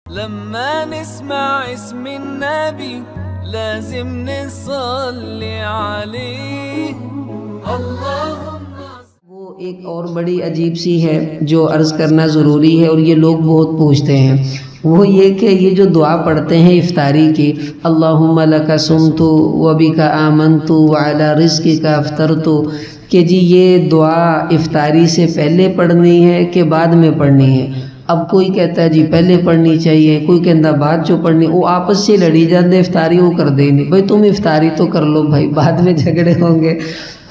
لما نسمع اسم النبي لازم نصلي عليه اللهم. وہ ایک اور بڑی عجیب سی ہے جو عرض کرنا ضروری ہے، اور یہ لوگ بہت پوچھتے ہیں، وہ یہ کہ یہ جو دعا پڑھتے ہیں افطاری کی، اللہم لک صمت وبک آمنت وعلی رزقک افطرت، کہ جی یہ دعا افطاری سے پہلے پڑھنی ہے کہ بعد میں پڑھنی ہے؟ اب کوئی کہتا ہے جی پہلے پڑھنی چاہیے، کوئی کہتا بعد جو پڑھنی، وہ آپس سے لڑی جاتے، افطاری وہ کر دیں نہیں، بھائی تم افطاری تو کر لو بھائی، بعد میں جھگڑے ہوں گے۔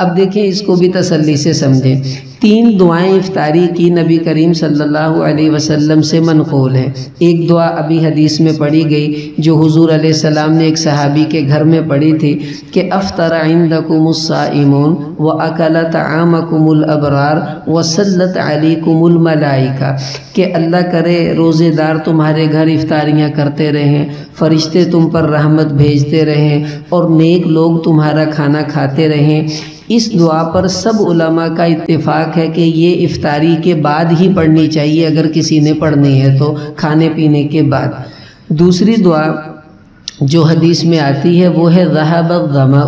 اب دیکھیں اس کو بھی تسلی سے سمجھیں، 3 دعائیں افطاری کی نبی کریم صلی اللہ علیہ وسلم سے منقول ہیں۔ ایک دعا ابھی حدیث میں پڑھی گئی جو حضور علیہ السلام نے ایک صحابی کے گھر میں پڑھی تھی کہ افطر عندکم الصائمون واکل طعامکم الابرار وصلت علیکم الملائکہ، کہ اللہ کرے روزے دار تمہارے گھر افطاریاں کرتے رہیں، فرشتے تم پر رحمت بھیجتے رہیں، اور نیک لوگ تمہارا کھانا کھاتے رہیں۔ اس دعا پر سب علماء کا اتفاق ہے کہ یہ افطاری کے بعد ہی پڑھنی چاہیے، اگر کسی نے پڑھنی ہے تو کھانے پینے کے بعد۔ دوسری دعا جو حدیث میں آتی ہے وہ ہے ذہب الظمأ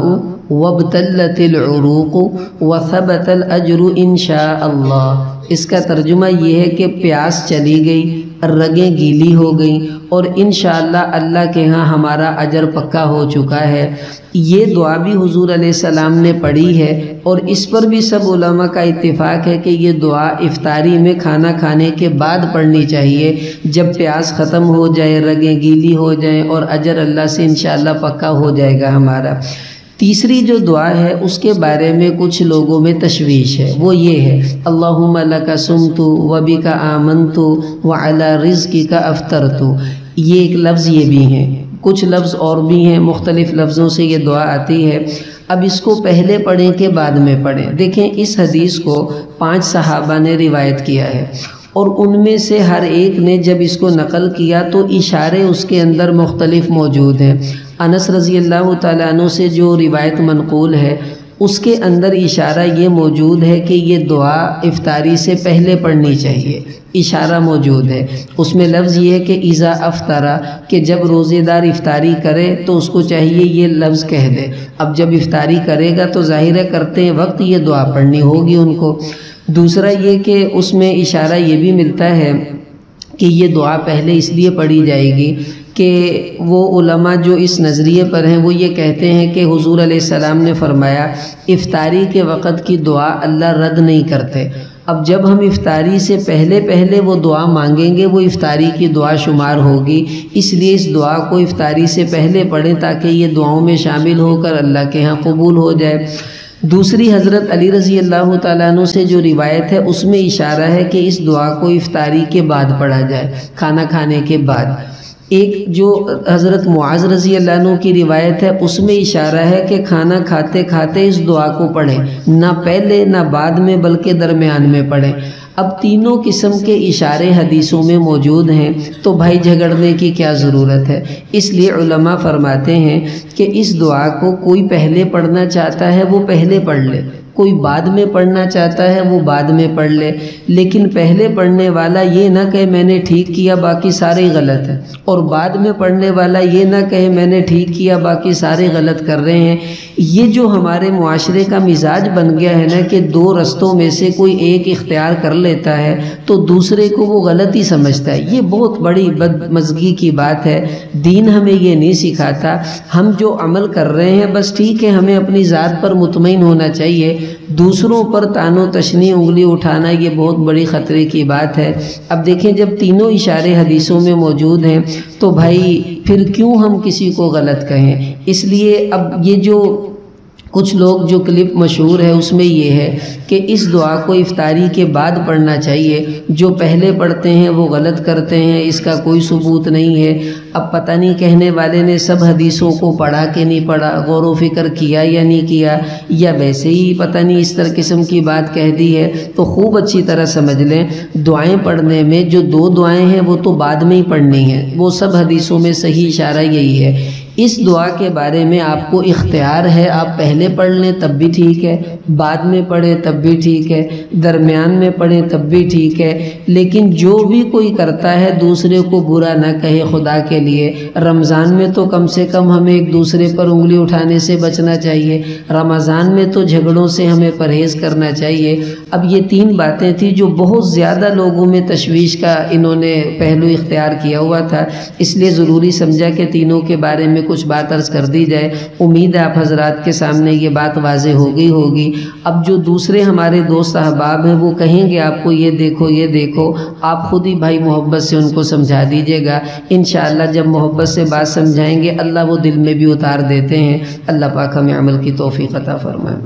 وابتلت العروق وثبت الاجر انشاء اللہ۔ اس کا ترجمہ یہ ہے کہ پیاس چلی گئی، رگیں گیلی ہو گئیں، اور انشاءاللہ اللہ کے ہاں ہمارا اجر پکا ہو چکا ہے۔ یہ دعا بھی حضور علیہ السلام نے پڑھی ہے، اور اس پر بھی سب علماء کا اتفاق ہے کہ یہ دعا افطاری میں کھانا کھانے کے بعد پڑھنی چاہیے، جب پیاس ختم ہو جائے، رگیں گیلی ہو جائیں، اور اجر اللہ سے انشاءاللہ پکا ہو جائے گا ہمارا۔ تیسری جو دعا ہے اس کے بارے میں کچھ لوگوں میں تشویش ہے، وہ یہ ہے اللہم لک صمت وبک آمنت وعلی رزقک افطرت۔ یہ ایک لفظ یہ بھی ہیں، کچھ لفظ اور بھی ہیں، مختلف لفظوں سے یہ دعا آتی ہے۔ اب اس کو پہلے پڑھیں کہ بعد میں پڑھیں؟ دیکھیں اس حدیث کو 5 صحابہ نے روایت کیا ہے، اور ان میں سے ہر ایک نے جب اس کو نقل کیا تو اشارے اس کے اندر مختلف موجود ہیں۔ انس رضی اللہ تعالیٰ عنہ سے جو روایت منقول ہے اس کے اندر اشارہ یہ موجود ہے کہ یہ دعا افطاری سے پہلے پڑھنی چاہیے، اشارہ موجود ہے۔ اس میں لفظ یہ ہے کہ اذا افطرا، کہ جب روزے دار افطاری کرے تو اس کو چاہیے یہ لفظ کہہ دے۔ اب جب افطاری کرے گا تو ظاہر ہے کرتے وقت یہ دعا پڑھنی ہوگی ان کو۔ دوسرا یہ کہ اس میں اشارہ یہ بھی ملتا ہے کہ یہ دعا پہلے اس لیے پڑھی جائے گی کہ وہ علماء جو اس نظریے پر ہیں وہ یہ کہتے ہیں کہ حضور علیہ السلام نے فرمایا افطاری کے وقت کی دعا اللہ رد نہیں کرتے۔ اب جب ہم افطاری سے پہلے وہ دعا مانگیں گے وہ افطاری کی دعا شمار ہوگی، اس لیے اس دعا کو افطاری سے پہلے پڑھیں تاکہ یہ دعاؤں میں شامل ہو کر اللہ کے ہاں قبول ہو جائے۔ دوسری حضرت علی رضی اللہ تعالیٰ عنہ سے جو روایت ہے اس میں اشارہ ہے کہ اس دعا کو افطاری کے بعد پڑھا جائے، کھانا کھانے کے بعد۔ ایک جو حضرت معاذ رضی اللہ عنہ کی روایت ہے اس میں اشارہ ہے کہ کھانا کھاتے کھاتے اس دعا کو پڑھیں، نہ پہلے نہ بعد میں بلکہ درمیان میں پڑھیں۔ اب تینوں قسم کے اشارے حدیثوں میں موجود ہیں تو بھائی جھگڑنے کی کیا ضرورت ہے؟ اس لیے علماء فرماتے ہیں کہ اس دعا کو کوئی پہلے پڑھنا چاہتا ہے وہ پہلے پڑھ لے، کوئی بعد میں پڑھنا چاہتا ہے وہ بعد میں پڑھ لے، لیکن پہلے پڑھنے والا یہ نہ کہے میں نے ٹھیک کیا باقی سارے غلط ہیں، اور بعد میں پڑھنے والا یہ نہ کہے میں نے ٹھیک کیا باقی سارے غلط کر رہے ہیں۔ یہ جو ہمارے معاشرے کا مزاج بن گیا ہے نا کہ 2 رستوں میں سے کوئی ایک اختیار کر لیتا ہے تو دوسرے کو وہ غلط ہی سمجھتا ہے، یہ بہت بڑی بدمزگی کی بات ہے۔ دین ہمیں یہ نہیں سکھاتا، ہم جو عمل کر رہے ہیں بس ٹھیک ہے، ہمیں اپنی ذات پر مطمئن ہونا چاہیے، دوسروں پر تان و تشنی انگلی اٹھانا یہ بہت بڑی خطرے کی بات ہے۔ اب دیکھیں جب تینوں اشارے حدیثوں میں موجود ہیں تو بھائی پھر کیوں ہم کسی کو غلط کہیں؟ اس لیے اب یہ جو کچھ لوگ جو کلپ مشہور ہے اس میں یہ ہے کہ اس دعا کو افطاری کے بعد پڑھنا چاہیے، جو پہلے پڑھتے ہیں وہ غلط کرتے ہیں، اس کا کوئی ثبوت نہیں ہے۔ اب پتہ نہیں کہنے والے نے سب حدیثوں کو پڑھا کہ نہیں پڑھا، غور و فکر کیا یا نہیں کیا، یا ویسے ہی پتہ نہیں اس طرح قسم کی بات کہہ دی ہے۔ تو خوب اچھی طرح سمجھ لیں دعائیں پڑھنے میں جو 2 دعائیں ہیں وہ تو بعد میں ہی پڑھنی ہیں، وہ سب حدیثوں میں صحیح اشارہ یہی ہے۔ اس دعا کے بارے میں آپ کو اختیار ہے، آپ پہلے پڑھ لیں تب بھی ٹھیک ہے، بعد میں پڑھیں تب بھی ٹھیک ہے، درمیان میں پڑھیں تب بھی ٹھیک ہے، لیکن جو بھی کوئی کرتا ہے دوسرے کو برا نہ کہے خدا کے لیے۔ رمضان میں تو کم سے کم ہمیں ایک دوسرے پر انگلی اٹھانے سے بچنا چاہیے، رمضان میں تو جھگڑوں سے ہمیں پرہیز کرنا چاہیے۔ اب یہ 3 باتیں تھیں جو بہت زیادہ لوگوں میں تشویش کا انہوں نے پہلو اختیار کیا ہوا تھا، اس لیے ضروری سمجھا کہ تینوں کے بارے میں کچھ بات عرض کر دی جائے۔ امید ہے آپ حضرات کے سامنے یہ بات واضح ہو گئی ہوگی۔ اب جو دوسرے ہمارے دوست احباب ہیں وہ کہیں گے آپ کو یہ دیکھو یہ دیکھو، آپ خود ہی بھائی محبت سے ان کو سمجھا دیجیے گا۔ انشاءاللہ جب محبت سے بات سمجھائیں گے اللہ وہ دل میں بھی اتار دیتے ہیں۔ اللہ پاک ہمیں عمل کی توفیق عطا فرمائے۔